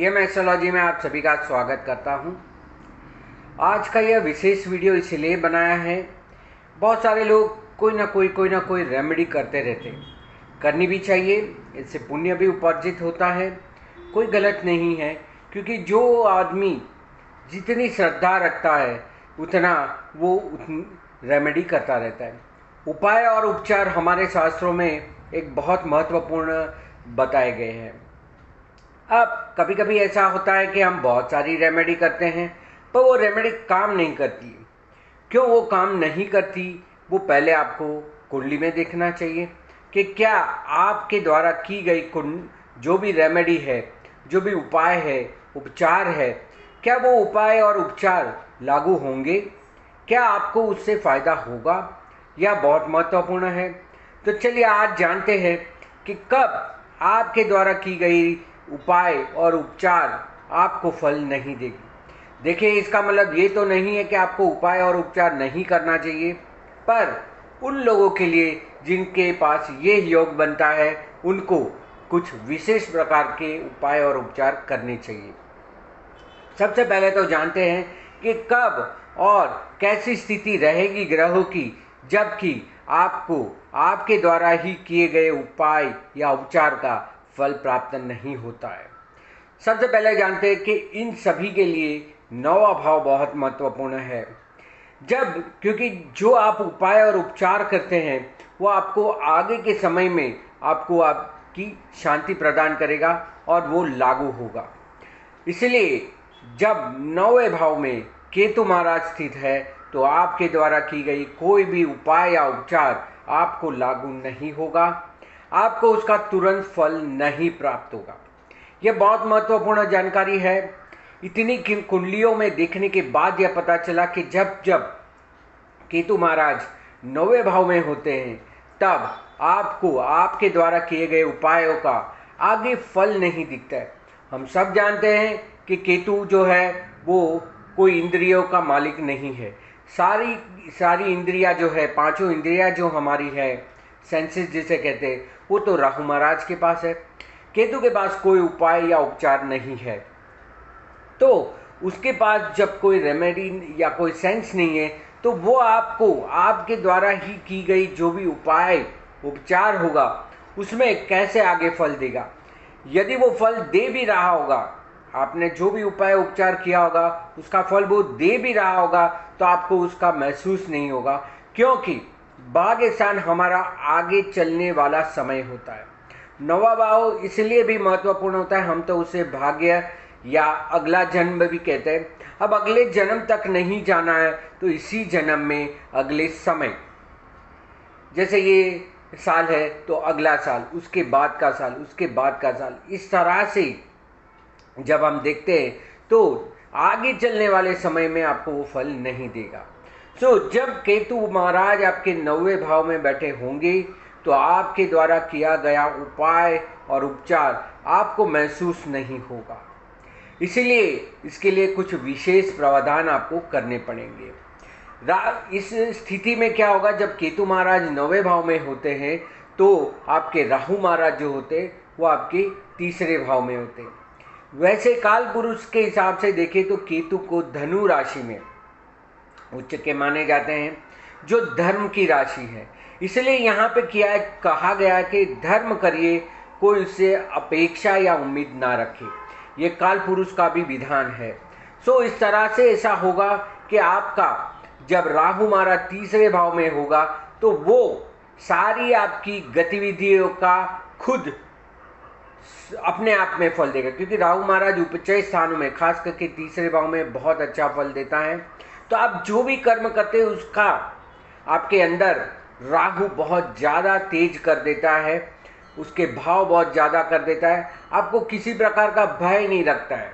DM astrology में आप सभी का स्वागत करता हूं। आज का यह विशेष वीडियो इसलिए बनाया है, बहुत सारे लोग कोई ना कोई रेमेडी करते रहते हैं। करनी भी चाहिए, इससे पुण्य भी उपार्जित होता है, कोई गलत नहीं है। क्योंकि जो आदमी जितनी श्रद्धा रखता है उतना वो रेमेडी करता रहता है। उपाय और उपचार हमारे शास्त्रों में एक बहुत महत्वपूर्ण बताए गए हैं। अब कभी कभी ऐसा होता है कि हम बहुत सारी रेमेडी करते हैं पर वो रेमेडी काम नहीं करती। क्यों वो काम नहीं करती, वो पहले आपको कुंडली में देखना चाहिए कि क्या आपके द्वारा की गई जो भी रेमेडी है, जो भी उपाय है, उपचार है, क्या वो उपाय और उपचार लागू होंगे, क्या आपको उससे फ़ायदा होगा। यह बहुत महत्वपूर्ण है। तो चलिए आज जानते हैं कि कब आपके द्वारा की गई उपाय और उपचार आपको फल नहीं देगी। देखिए, इसका मतलब ये तो नहीं है कि आपको उपाय और उपचार नहीं करना चाहिए, पर उन लोगों के लिए जिनके पास ये योग बनता है उनको कुछ विशेष प्रकार के उपाय और उपचार करने चाहिए। सबसे पहले तो जानते हैं कि कब और कैसी स्थिति रहेगी ग्रहों की जबकि आपको आपके द्वारा ही किए गए उपाय या उपचार का फल प्राप्त नहीं होता है। सबसे पहले जानते हैं कि इन सभी के लिए नौवा भाव बहुत महत्वपूर्ण है। क्योंकि जो आप उपाय और उपचार करते हैं वो आपको आगे के समय में आपको आपकी शांति प्रदान करेगा और वो लागू होगा। इसलिए जब नौवे भाव में केतु महाराज स्थित है तो आपके द्वारा की गई कोई भी उपाय या उपचार आपको लागू नहीं होगा, आपको उसका तुरंत फल नहीं प्राप्त होगा। यह बहुत महत्वपूर्ण जानकारी है। इतनी कुंडलियों में देखने के बाद यह पता चला कि जब जब केतु महाराज नौवे भाव में होते हैं तब आपको आपके द्वारा किए गए उपायों का आगे फल नहीं दिखता है। हम सब जानते हैं कि केतु जो है वो कोई इंद्रियों का मालिक नहीं है। सारी इंद्रियां जो है, पांचों इंद्रियां जो हमारी है, सेंसेस जिसे कहते हैं, वो तो राहु महाराज के पास है। केतु के पास कोई उपाय या उपचार नहीं है, तो उसके पास जब कोई रेमेडी या कोई सेंस नहीं है तो वो आपको आपके द्वारा ही की गई जो भी उपाय उपचार होगा उसमें कैसे आगे फल देगा। यदि वो फल दे भी रहा होगा, आपने जो भी उपाय उपचार किया होगा उसका फल वो दे भी रहा होगा तो आपको उसका महसूस नहीं होगा, क्योंकि भाग्य स्थान हमारा आगे चलने वाला समय होता है। नौवा भाव इसलिए भी महत्वपूर्ण होता है, हम तो उसे भाग्य या अगला जन्म भी कहते हैं। अब अगले जन्म तक नहीं जाना है तो इसी जन्म में अगले समय, जैसे ये साल है तो अगला साल, उसके बाद का साल, उसके बाद का साल, इस तरह से जब हम देखते हैं तो आगे चलने वाले समय में आपको वो फल नहीं देगा। जब केतु महाराज आपके नौवे भाव में बैठे होंगे तो आपके द्वारा किया गया उपाय और उपचार आपको महसूस नहीं होगा। इसीलिए इसके लिए कुछ विशेष प्रावधान आपको करने पड़ेंगे। इस स्थिति में क्या होगा, जब केतु महाराज नौवे भाव में होते हैं तो आपके राहु महाराज जो होते वो आपके तीसरे भाव में होते। वैसे काल पुरुष के हिसाब से देखें तो केतु को धनु राशि में उच्च के माने जाते हैं, जो धर्म की राशि है। इसलिए यहाँ पे कहा गया कि धर्म करिए, कोई उससे अपेक्षा या उम्मीद ना रखे। ये काल पुरुष का भी विधान है। इस तरह से ऐसा होगा कि आपका जब राहु महाराज तीसरे भाव में होगा तो वो सारी आपकी गतिविधियों का खुद अपने आप में फल देगा, क्योंकि राहु महाराज उपचय स्थानों में खास करके तीसरे भाव में बहुत अच्छा फल देता है। तो आप जो भी कर्म करते हैं उसका आपके अंदर राहु बहुत ज़्यादा तेज कर देता है, उसके भाव बहुत ज़्यादा कर देता है, आपको किसी प्रकार का भय नहीं रखता है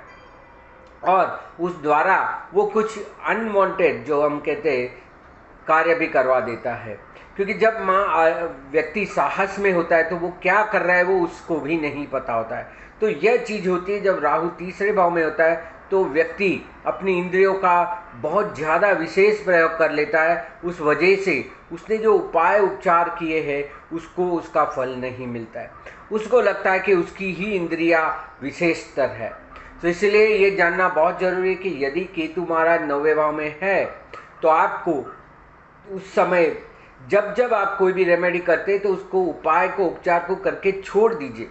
और उस द्वारा वो कुछ अनवांटेड जो हम कहते हैं कार्य भी करवा देता है। क्योंकि जब व्यक्ति साहस में होता है तो वो क्या कर रहा है वो उसको भी नहीं पता होता है। तो यह चीज़ होती है, जब राहु तीसरे भाव में होता है तो व्यक्ति अपनी इंद्रियों का बहुत ज़्यादा विशेष प्रयोग कर लेता है। उस वजह से उसने जो उपाय उपचार किए हैं उसको उसका फल नहीं मिलता है। उसको लगता है कि उसकी ही इंद्रिया विशेषतर है। तो इसलिए ये जानना बहुत जरूरी है कि यदि केतु महाराज 9वें भाव में है तो आपको उस समय जब जब आप कोई भी रेमेडी करते हैं तो उसको उपाय को उपचार को करके छोड़ दीजिए,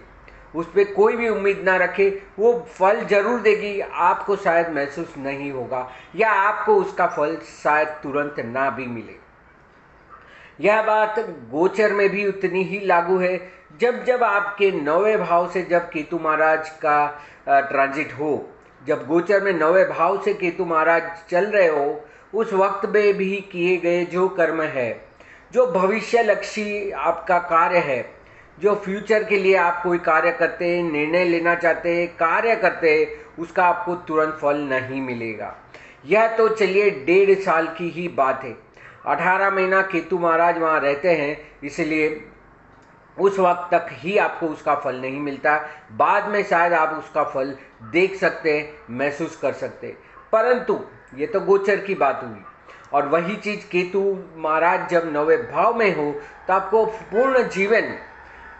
उस पर कोई भी उम्मीद ना रखे। वो फल जरूर देगी, आपको शायद महसूस नहीं होगा या आपको उसका फल शायद तुरंत ना भी मिले। यह बात गोचर में भी उतनी ही लागू है। जब जब आपके 9वें भाव से जब केतु महाराज का ट्रांजिट हो, जब गोचर में 9वें भाव से केतु महाराज चल रहे हो, उस वक्त में भी किए गए जो कर्म है, जो भविष्य लक्ष्य आपका कार्य है, जो फ्यूचर के लिए आप कोई कार्य करते हैं, निर्णय लेना चाहते हैं, कार्य करते हैं, उसका आपको तुरंत फल नहीं मिलेगा। यह तो चलिए 1.5 साल की ही बात है। 18 महीना केतु महाराज वहाँ रहते हैं, इसलिए उस वक्त तक ही आपको उसका फल नहीं मिलता। बाद में शायद आप उसका फल देख सकते हैं, महसूस कर सकते हैं, परंतु ये तो गोचर की बात हुई। और वही चीज़ केतु महाराज जब 9वें भाव में हो तो आपको पूर्ण जीवन,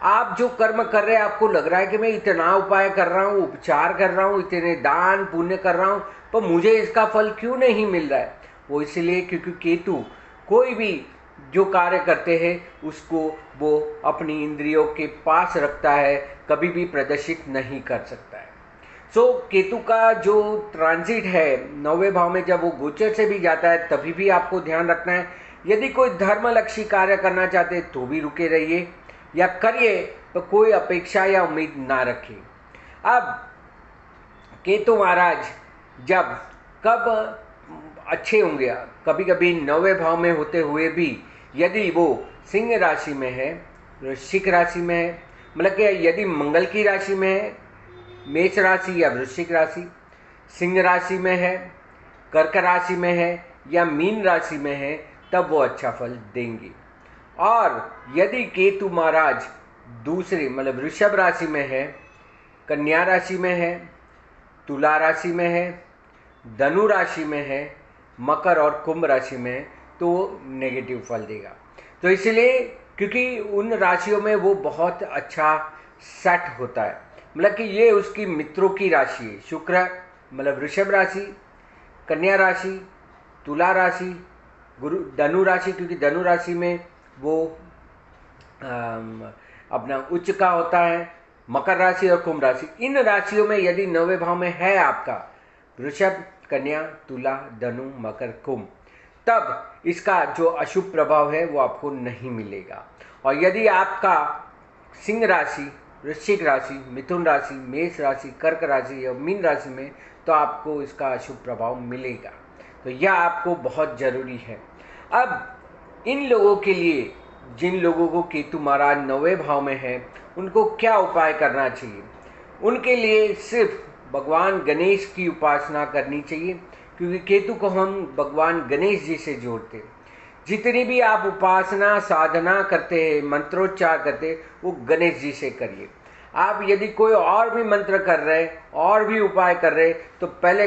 आप जो कर्म कर रहे हैं, आपको लग रहा है कि मैं इतना उपाय कर रहा हूँ, उपचार कर रहा हूँ, इतने दान पुण्य कर रहा हूँ, तो मुझे इसका फल क्यों नहीं मिल रहा है? वो इसलिए क्योंकि केतु कोई भी जो कार्य करते हैं उसको वो अपनी इंद्रियों के पास रखता है, कभी भी प्रदर्शित नहीं कर सकता है। सो केतु का जो ट्रांजिट है 9वें भाव में, जब वो गोचर से भी जाता है तभी भी आपको ध्यान रखना है। यदि कोई धर्मलक्षी कार्य करना चाहते हैं तो भी रुके रहिए, या करिए तो कोई अपेक्षा या उम्मीद ना रखिए। अब केतु महाराज जब कब अच्छे होंगे, कभी कभी 9वें भाव में होते हुए भी यदि वो सिंह राशि में है, वृश्चिक राशि में है, मतलब कि यदि मंगल की राशि में है, मेष राशि या वृश्चिक राशि, सिंह राशि में है, कर्क राशि में है या मीन राशि में है, तब वो अच्छा फल देंगे। और यदि केतु महाराज दूसरे मतलब वृषभ राशि में है, कन्या राशि में है, तुला राशि में है, धनु राशि में है, मकर और कुंभ राशि में है, तो वो नेगेटिव फल देगा। तो इसलिए क्योंकि उन राशियों में वो बहुत अच्छा सेट होता है, मतलब कि ये उसकी मित्रों की राशि है। शुक्र मतलब वृषभ राशि, कन्या राशि, तुला राशि, गुरु धनु राशि, क्योंकि धनु राशि में वो अपना उच्च का होता है, मकर राशि और कुंभ राशि। इन राशियों में यदि 9वें भाव में है आपका वृषभ, कन्या, तुला, धनु, मकर, कुंभ, तब इसका जो अशुभ प्रभाव है वो आपको नहीं मिलेगा। और यदि आपका सिंह राशि, वृश्चिक राशि, मिथुन राशि, मेष राशि, कर्क राशि और मीन राशि में, तो आपको इसका अशुभ प्रभाव मिलेगा। तो यह आपको बहुत जरूरी है। अब इन लोगों के लिए, जिन लोगों को केतु महाराज 9वें भाव में है, उनको क्या उपाय करना चाहिए? उनके लिए सिर्फ भगवान गणेश की उपासना करनी चाहिए, क्योंकि केतु को हम भगवान गणेश जी से जोड़ते हैं। जितनी भी आप उपासना साधना करते हैं, मंत्रोच्चार करते हैं, वो गणेश जी से करिए। आप यदि कोई और भी मंत्र कर रहे हैं, और भी उपाय कर रहे हैं, तो पहले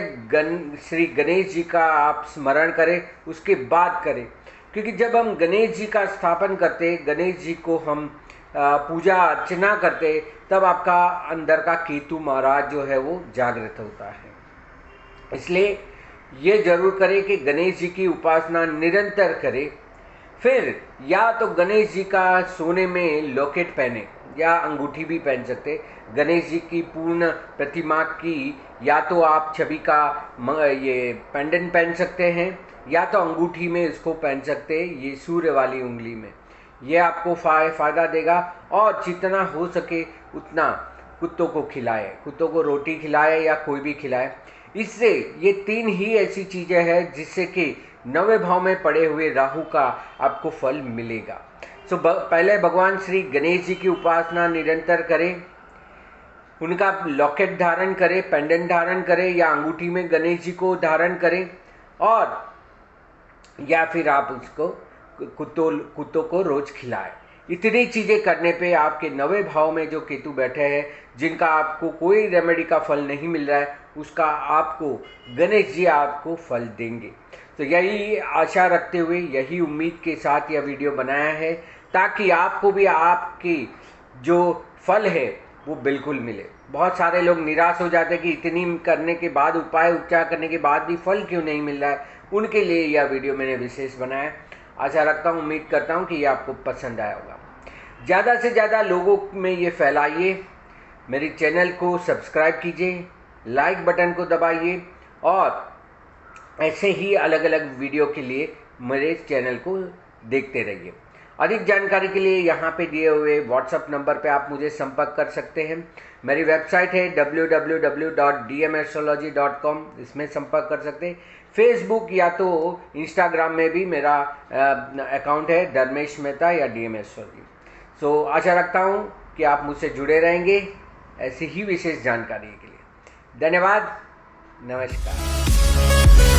श्री गणेश जी का आप स्मरण करें, उसके बाद करें। क्योंकि जब हम गणेश जी का स्थापन करते हैं, गणेश जी को हम पूजा अर्चना करते, तब आपका अंदर का केतु महाराज जो है वो जागृत होता है। इसलिए ये जरूर करें कि गणेश जी की उपासना निरंतर करें। फिर या तो गणेश जी का सोने में लॉकेट पहने या अंगूठी भी पहन सकते। गणेश जी की पूर्ण प्रतिमा की या तो आप छवि का ये पेंडेंट पहन सकते हैं, या तो अंगूठी में इसको पहन सकते हैं, ये सूर्य वाली उंगली में। ये आपको फ़ायदा देगा। और जितना हो सके उतना कुत्तों को खिलाए, कुत्तों को रोटी खिलाए या कोई भी खिलाए। इससे ये 3 ही ऐसी चीज़ें हैं जिससे कि 9वें भाव में पड़े हुए राहु का आपको फल मिलेगा। तो पहले भगवान श्री गणेश जी की उपासना निरंतर करें, उनका लॉकेट धारण करें, पेंडेंट धारण करें, या अंगूठी में गणेश जी को धारण करें, और या फिर आप उसको कुत्तों को रोज खिलाएं। इतनी चीज़ें करने पे आपके 9वें भाव में जो केतु बैठे हैं, जिनका आपको कोई रेमेडी का फल नहीं मिल रहा है, उसका आपको गणेश जी आपको फल देंगे। तो यही आशा रखते हुए, यही उम्मीद के साथ यह वीडियो बनाया है, ताकि आपको भी आपकी जो फल है वो बिल्कुल मिले। बहुत सारे लोग निराश हो जाते हैं कि इतनी करने के बाद, उपाय उपचार करने के बाद भी फल क्यों नहीं मिल रहा है। उनके लिए यह वीडियो मैंने विशेष बनाया है। आशा रखता हूँ, उम्मीद करता हूँ कि ये आपको पसंद आया होगा। ज़्यादा से ज़्यादा लोगों में ये फैलाइए। मेरे चैनल को सब्सक्राइब कीजिए, लाइक बटन को दबाइए और ऐसे ही अलग अलग वीडियो के लिए मेरे चैनल को देखते रहिए। अधिक जानकारी के लिए यहाँ पे दिए हुए व्हाट्सएप नंबर पे आप मुझे संपर्क कर सकते हैं। मेरी वेबसाइट है www.dmastrology.com, इसमें संपर्क कर सकते हैं। फेसबुक या तो इंस्टाग्राम में भी मेरा अकाउंट है, धर्मेश मेहता या DM एस्ट्रोलॉजी। सो आशा रखता हूँ कि आप मुझसे जुड़े रहेंगे ऐसी ही विशेष जानकारी के लिए। धन्यवाद, नमस्कार।